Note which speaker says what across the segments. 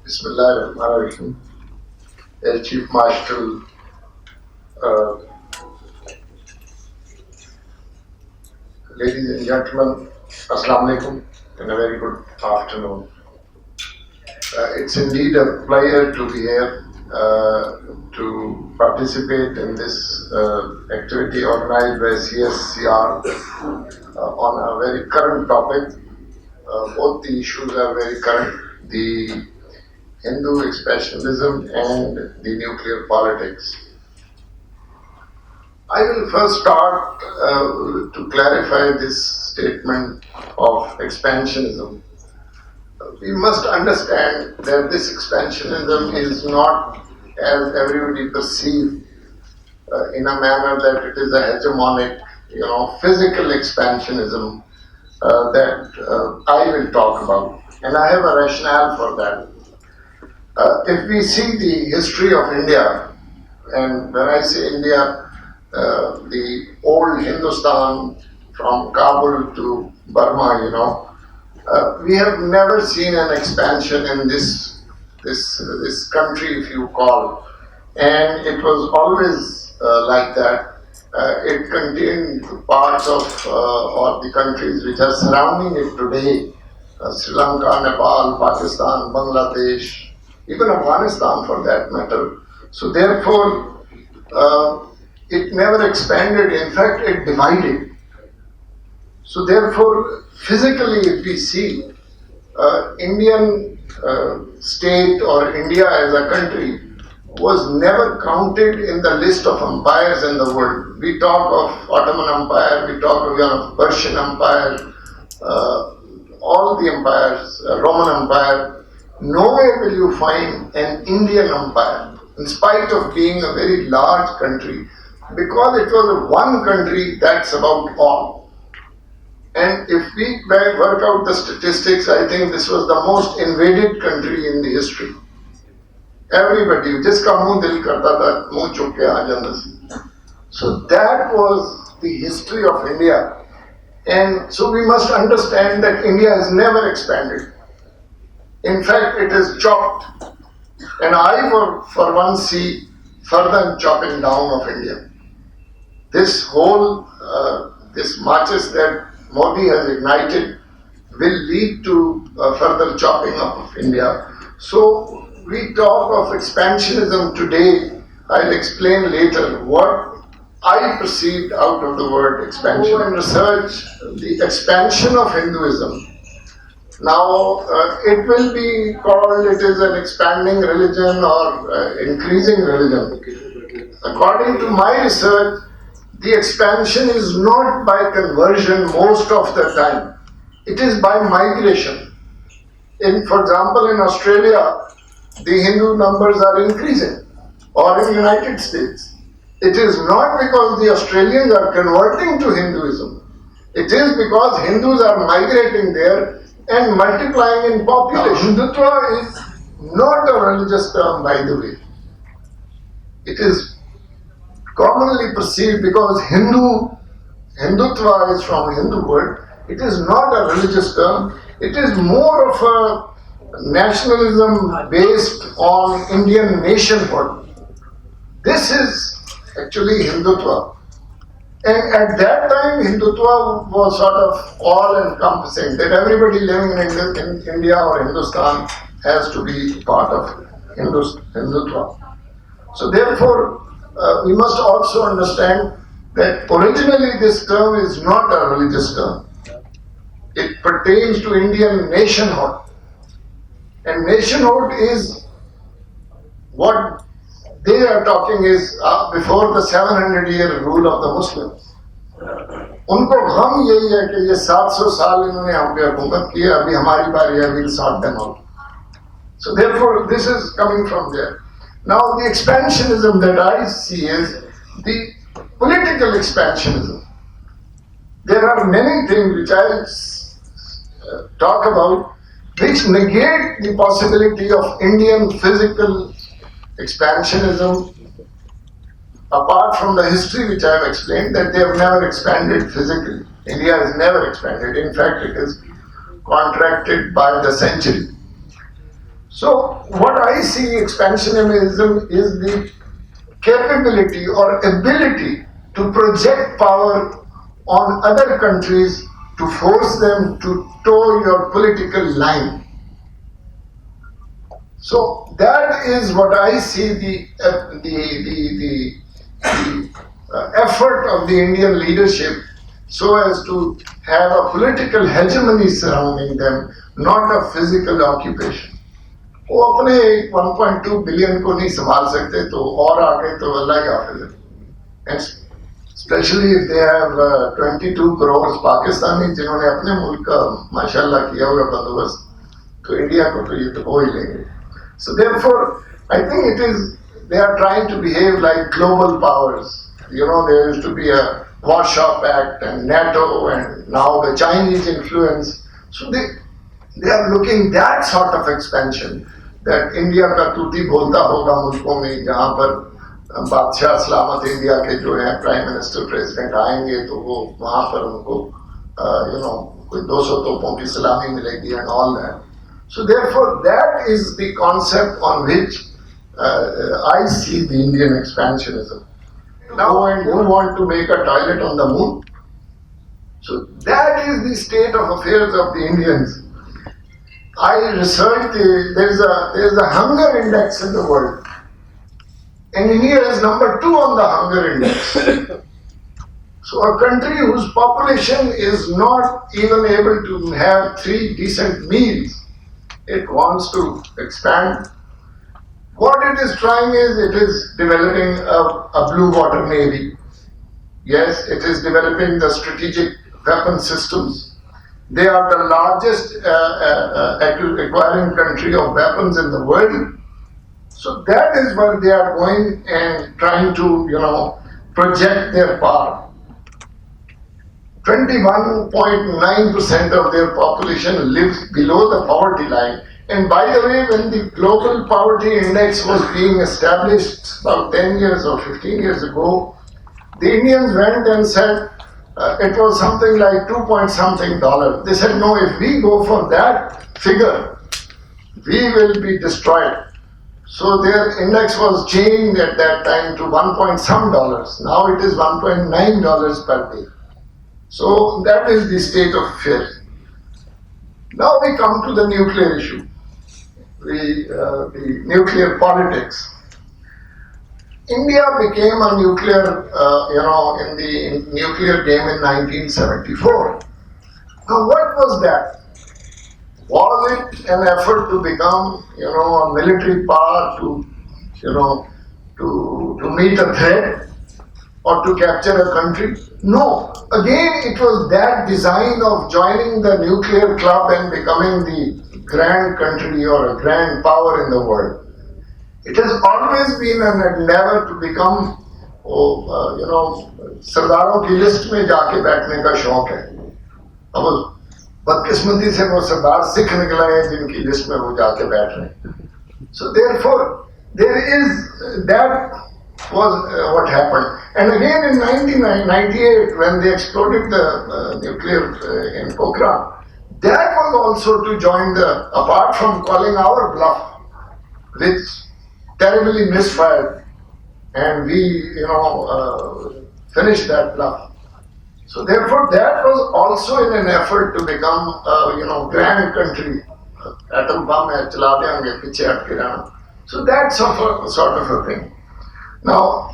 Speaker 1: Bismillahirrahmanirrahim. As Chief Marshal, uh, ladies and gentlemen, Assalamu alaikum and a very good afternoon. It's indeed a pleasure to be here to participate in this activity organized by CSCR on a very current topic. Both the issues are very current. The Hindu expansionism and the nuclear politics. I will first start to clarify this statement of expansionism. We must understand that this expansionism is not, as everybody perceives, in a manner that it is a hegemonic, physical expansionism that I will talk about. And I have a rationale for that. If we see the history of India, and when I say India, the old Hindustan from Kabul to Burma, we have never seen an expansion in this country, if you call, and it was always like that. It contained parts of or the countries which are surrounding it today: Sri Lanka, Nepal, Pakistan, Bangladesh, even Afghanistan for that matter. So therefore, it never expanded. In fact, it divided. So therefore, physically, if we see, Indian state or India as a country was never counted in the list of empires in the world. We talk of Ottoman Empire, we talk of Persian Empire, all the empires, Roman Empire. Nowhere will you find an Indian empire, in spite of being a very large country, because it was one country, that's about all. And if we work out the statistics, I think this was the most invaded country in the history. Everybody, jiska muh dil karta tha, muh chuk ke aa janda si. So that was the history of India. And so we must understand that India has never expanded. In fact, it is chopped. And I, for one, see further chopping down of India. This whole, this marches that Modi has ignited will lead to further chopping up of India. So we talk of expansionism today. I'll explain later what I perceived out of the word expansion. And research the expansion of Hinduism. Now, it will be called, it is an expanding religion or increasing religion. According to my research, the expansion is not by conversion most of the time. It is by migration. For example, in Australia, the Hindu numbers are increasing, or in the United States. It is not because the Australians are converting to Hinduism. It is because Hindus are migrating there and multiplying in population. Now, Hindutva is not a religious term, by the way. It is commonly perceived because Hindutva is from Hindu word. It is not a religious term. It is more of a nationalism based on Indian nationhood. This is actually Hindutva. And at that time, Hindutva was sort of all-encompassing, that everybody living in India or Hindustan has to be part of Hindutva. So therefore, we must also understand that originally this term is not a religious term. It pertains to Indian nationhood. And nationhood is what they are talking is before the 700-year rule of the Muslims. उनको गम यही है कि ये 700 साल इन्होंने हम पे हुकूमत की है, अभी हमारी बारी है, we'll sort them out. So therefore, this is coming from there. Now, the expansionism that I see is the political expansionism. There are many things which I'll talk about which negate the possibility of Indian physical expansionism, apart from the history which I have explained, that they have never expanded physically. India has never expanded. In fact, it is contracted by the century. So what I see expansionism is the capability or ability to project power on other countries to force them to toe your political line. So that is what I see the effort of the Indian leadership, so as to have a political hegemony surrounding them, not a physical occupation. वो अपने 1.2 billion को नहीं संभाल सकते तो और आगे तो अल्लाह के हाफिज़ है. And especially if they have 22 crores Pakistani जिन्होंने अपने मुल्क का माशाल्लाह किया हुआ बंदोबस्त, तो इंडिया को तो ये तो हो ही लेंगे. So therefore, I think it is, they are trying to behave like global powers. You know, there used to be a Warsaw Pact and NATO and now the Chinese influence. So they are looking that sort of expansion, that India का तूती बोलता होगा मुल्कों में जहाँ पर बादशाह सलामत India के जो है प्राइम मिनिस्टर प्रेसिडेंट आएंगे तो वो वहाँ पर उनको कोई 200 तोपों की सलामी मिलेगी and all that. So therefore that is the concept on which I see the Indian expansionism. Now and you want to make a toilet on the moon. So that is the state of affairs of the Indians. I researched there is a hunger index in the world, and India is number 2 on the hunger index. So a country whose population is not even able to have 3 decent meals, it wants to expand. What it is trying is, it is developing a blue water navy. Yes, it is developing the strategic weapon systems. They are the largest acquiring country of weapons in the world. So that is where they are going and trying to, project their power. 21.9% of their population lives below the poverty line. And by the way, when the global poverty index was being established about 10 years or 15 years ago, the Indians went and said, it was something like $2 something. They said, no, if we go for that figure, we will be destroyed. So their index was changed at that time to $1 some. Now it is $1.9 per day. So that is the state of affairs. Now we come to the nuclear issue, the nuclear politics. India became a nuclear, in the nuclear game in 1974. Now, what was that? Was it an effort to become, a military power to meet a threat or to capture a country? No. Again, it was that design of joining the nuclear club and becoming the grand country or a grand power in the world. It has always been an endeavor to become, सरदारों की list में जाके बैठने का शौक है. अब बदकिस्मती से वो सरदार सिख निकले हैं जिनकी लिस्ट में वो जाके बैठ रहे हैं. So therefore, that was what happened. And again in 1998, when they exploded the nuclear in Pokhran, that was also to join apart from calling our bluff, which terribly misfired, and we, finished that bluff. So therefore, that was also in an effort to become, grand country. Atom bomb hai, chala deenge, piche hatke rehna. So that's sort of a thing. Now,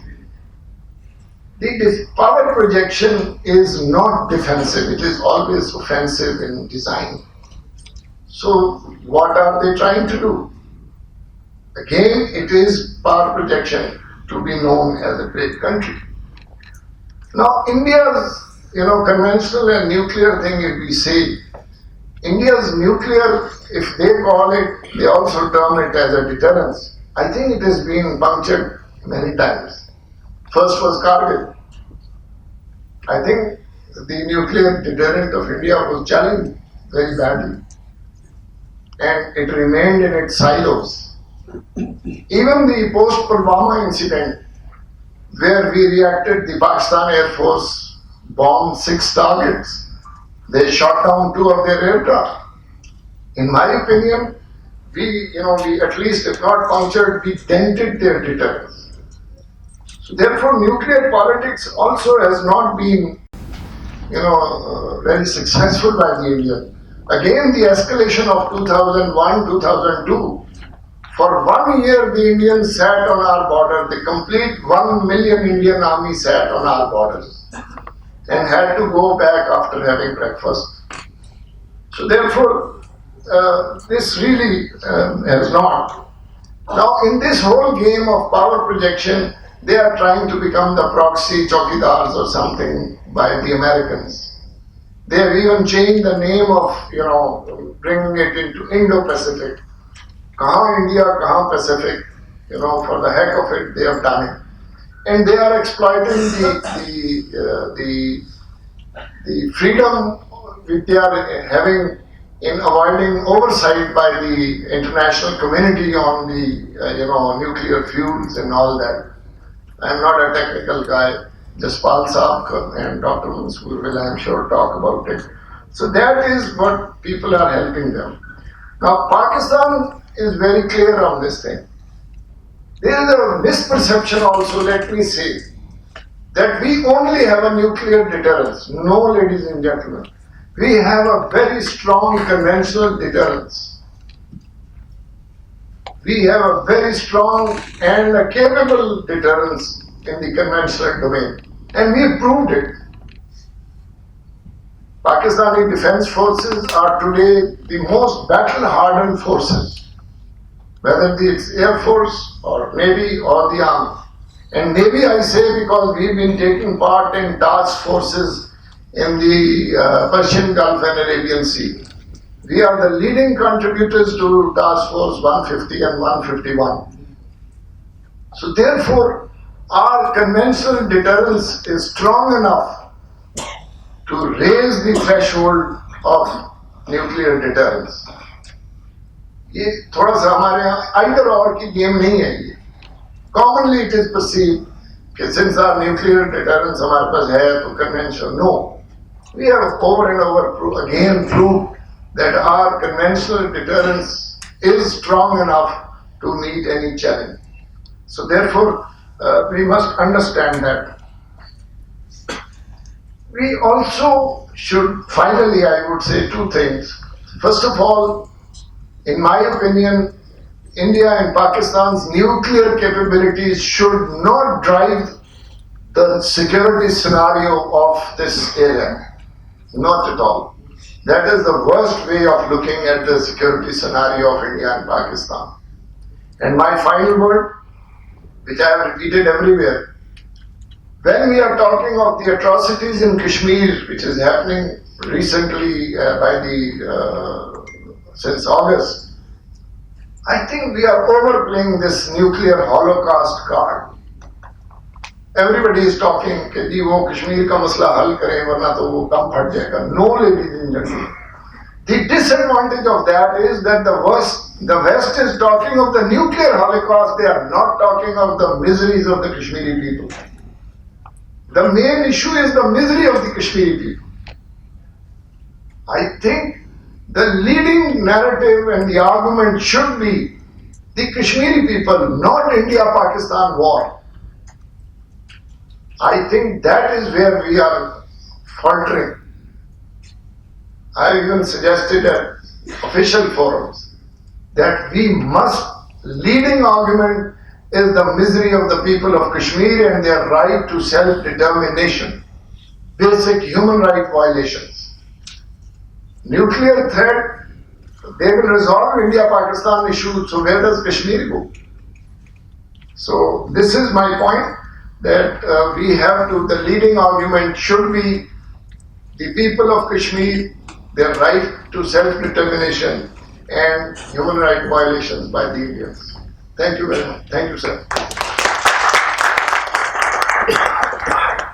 Speaker 1: the power projection is not defensive; it is always offensive in design. So, what are they trying to do? Again, it is power projection to be known as a great country. Now, India's, conventional and nuclear thing, if we say, India's nuclear, if they call it, they also term it as a deterrence. I think it has been punctured many times. First was Kargil. I think the nuclear deterrent of India was challenged very badly. And it remained in its silos. Even the post-Pulwama incident, where we reacted, the Pakistan Air Force bombed 6 targets. They shot down 2 of their aircraft. In my opinion, we at least, if not punctured, we dented their deterrence. So therefore, nuclear politics also has not been, very successful by the Indians. Again, the escalation of 2001, 2002. For 1 year, the Indians sat on our border. The complete 1 million Indian army sat on our borders and had to go back after having breakfast. So therefore, this really has not. Now, in this whole game of power projection, they are trying to become the proxy chowkidars or something by the Americans. They have even changed the name of, bringing it into Indo-Pacific. Kahan India, kahan Pacific, for the heck of it, they have done it. And they are exploiting the freedom which they are having in avoiding oversight by the international community on the, nuclear fuels and all that. I'm not a technical guy. Jaspal Saab and Dr. Mansoor will, I'm sure, talk about it. So that is what people are helping them. Now, Pakistan is very clear on this thing. There is a misperception also, let me say, that we only have a nuclear deterrence. No, ladies and gentlemen. We have a very strong conventional deterrence. We have a very strong and a capable deterrence in the conventional domain. And we have proved it. Pakistani defense forces are today the most battle-hardened forces, whether it's Air Force or Navy or the Army. And Navy I say because we've been taking part in task forces in the Persian Gulf and Arabian Sea. We are the leading contributors to Task Force 150 and 151. So therefore, our conventional deterrence is strong enough to raise the threshold of nuclear deterrence. ये थोड़ा सा हमारे यहाँ either or की game नहीं है ये. Commonly it is perceived that since our nuclear deterrence हमारे पास है तो conventional. No, we have over and over again proved that our conventional deterrence is strong enough to meet any challenge. So therefore, we must understand that. We also should, finally, I would say two things. First of all, in my opinion, India and Pakistan's nuclear capabilities should not drive the security scenario of this area. Not at all. That is the worst way of looking at the security scenario of India and Pakistan. And my final word, which I have repeated everywhere, when we are talking of the atrocities in Kashmir, which is happening recently since August, I think we are overplaying this nuclear holocaust card. Everybody is talking that वो कश्मीर का मसला हल करें वरना तो वो कम फट जाएगा. No, ladies and gentlemen. The disadvantage of that is that the West is talking of the nuclear holocaust. They are not talking of the miseries of the Kashmiri people. The main issue is the misery of the Kashmiri people. I think the leading narrative and the argument should be the Kashmiri people, not India-Pakistan war. I think that is where we are faltering. I even suggested at official forums that leading argument is the misery of the people of Kashmir and their right to self-determination, basic human right violations. Nuclear threat, they will resolve India-Pakistan issue, so where does Kashmir go? So this is my point, that the leading argument should be the people of Kashmir, their right to self-determination and human rights violations by the Indians. Thank you very much. Thank you, sir.